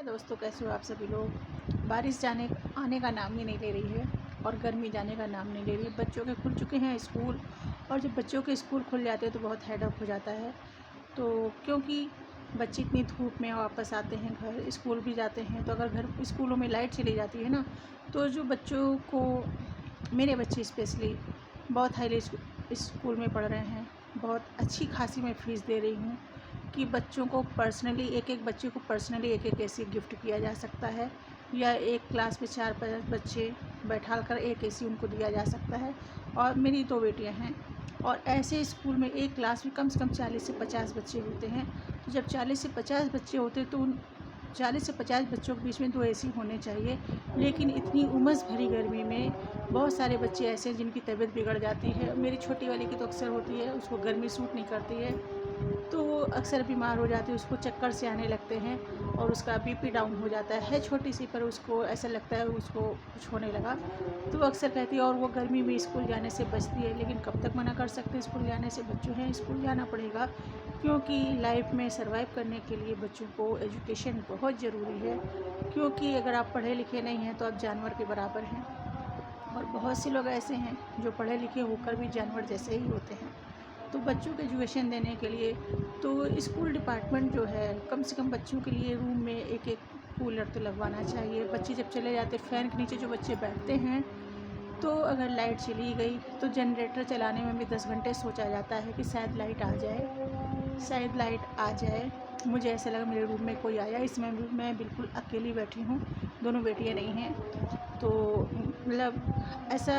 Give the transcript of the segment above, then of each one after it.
दोस्तों, कैसे हो आप सभी लोग। बारिश जाने आने का नाम ही नहीं ले रही है और गर्मी जाने का नाम नहीं ले रही है। बच्चों के खुल चुके हैं स्कूल, और जब बच्चों के स्कूल खुल जाते हैं तो बहुत हेडेक हो जाता है। तो क्योंकि बच्चे इतनी धूप में वापस आते हैं, घर स्कूल भी जाते हैं, तो अगर घर स्कूलों में लाइट चली जाती है ना, तो जो बच्चों को, मेरे बच्चे स्पेशली बहुत हाईली स्कूल में पढ़ रहे हैं, बहुत अच्छी खासी मैं फ़ीस दे रही हूँ कि बच्चों को पर्सनली, एक एक बच्चे को पर्सनली एक एक एसी गिफ्ट किया जा सकता है, या एक क्लास में 4-5 बच्चे बैठा कर एक एसी उनको दिया जा सकता है। और मेरी 2 बेटियां हैं, और ऐसे स्कूल में एक क्लास में कम से कम 40 से 50 बच्चे होते हैं। तो जब 40 से 50 बच्चे होते हैं तो उन 40 से 50 बच्चों के बीच में 2 एसी होने चाहिए। लेकिन इतनी उमस भरी गर्मी में बहुत सारे बच्चे ऐसे हैं जिनकी तबीयत बिगड़ जाती है। मेरी छोटी वाली की तो अक्सर होती है, उसको गर्मी सूट नहीं करती है, तो वो अक्सर बीमार हो जाती है, उसको चक्कर से आने लगते हैं और उसका बीपी डाउन हो जाता है। छोटी सी, पर उसको ऐसा लगता है उसको कुछ होने लगा, तो वो अक्सर कहती है, और वो गर्मी में स्कूल जाने से बचती है। लेकिन कब तक मना कर सकते हैं स्कूल जाने से, बच्चों हैं, स्कूल जाना पड़ेगा, क्योंकि लाइफ में सर्वाइव करने के लिए बच्चों को एजुकेशन बहुत ज़रूरी है। क्योंकि अगर आप पढ़े लिखे नहीं हैं तो आप जानवर के बराबर हैं, और बहुत से लोग ऐसे हैं जो पढ़े लिखे होकर भी जानवर जैसे ही होते हैं। तो बच्चों को एजुकेशन देने के लिए तो स्कूल डिपार्टमेंट जो है, कम से कम बच्चों के लिए रूम में एक एक कूलर तो लगवाना चाहिए। बच्चे जब चले जाते, फ़ैन के नीचे जो बच्चे बैठते हैं, तो अगर लाइट चली गई तो जनरेटर चलाने में भी 10 घंटे सोचा जाता है कि शायद लाइट आ जाए, शायद लाइट आ जाए। मुझे ऐसा लगा मेरे रूम में कोई आया। इसमें मैं बिल्कुल अकेली बैठी हूँ, दोनों बेटियाँ नहीं हैं। तो मतलब ऐसा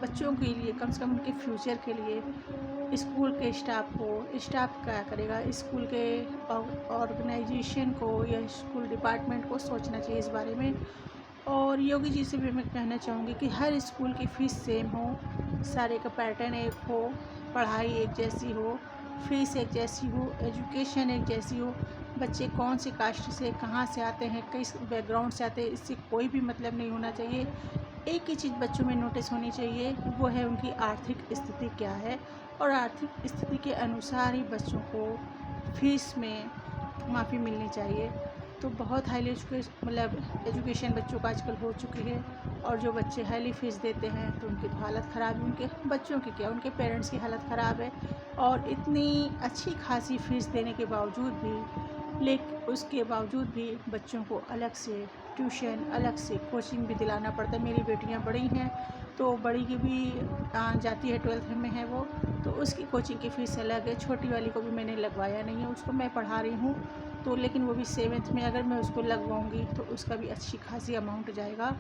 बच्चों के लिए, कम से कम उनके फ्यूचर के लिए स्कूल के स्टाफ क्या करेगा, स्कूल के ऑर्गेनाइजेशन को या स्कूल डिपार्टमेंट को सोचना चाहिए इस बारे में। और योगी जी से भी मैं कहना चाहूँगी कि हर स्कूल की फ़ीस सेम हो, सारे का पैटर्न एक हो, पढ़ाई एक जैसी हो, फ़ीस एक जैसी हो, एजुकेशन एक जैसी हो। बच्चे कौन सी कास्ट से, कहाँ से आते हैं, किस बैकग्राउंड से आते हैं, इससे कोई भी मतलब नहीं होना चाहिए। एक ही चीज़ बच्चों में नोटिस होनी चाहिए, वो है उनकी आर्थिक स्थिति क्या है, और आर्थिक स्थिति के अनुसार ही बच्चों को फ़ीस में माफ़ी मिलनी चाहिए। तो बहुत हाईली एजुकेशन बच्चों का आजकल हो चुकी है, और जो बच्चे हाईली फ़ीस देते हैं तो उनकी तो हालत ख़राब है, उनके बच्चों की क्या, उनके पेरेंट्स की हालत ख़राब है। और इतनी अच्छी खासी फ़ीस देने के बावजूद भी, उसके बावजूद भी बच्चों को अलग से ट्यूशन, अलग से कोचिंग भी दिलाना पड़ता है। मेरी बेटियां बड़ी हैं, तो बड़ी की भी जाती है, 12th में है वो, तो उसकी कोचिंग की फ़ीस अलग है। छोटी वाली को भी मैंने लगवाया नहीं है, उसको मैं पढ़ा रही हूँ, तो लेकिन वो भी 7th में। अगर मैं उसको लगवाऊँगी तो उसका भी अच्छी खासी अमाउंट जाएगा।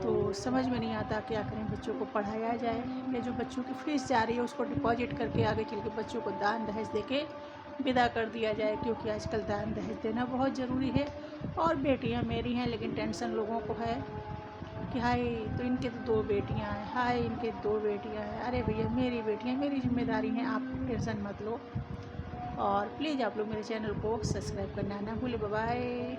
तो समझ में नहीं आता क्या करें, बच्चों को पढ़ाया जाए या जो बच्चों की फ़ीस जा रही है उसको डिपॉजिट करके आगे चल के बच्चों को दान दहेज दे के विदा कर दिया जाए, क्योंकि आजकल दान दहेज देना बहुत ज़रूरी है। और बेटियां मेरी हैं, लेकिन टेंशन लोगों को है कि हाय, तो इनके तो 2 बेटियां हैं, हाय इनके 2 बेटियां हैं। अरे भैया, मेरी बेटियां मेरी जिम्मेदारी हैं, आप टेंशन मत लो। और प्लीज़ आप लोग मेरे चैनल को सब्सक्राइब करना ना भूलें। Bye bye.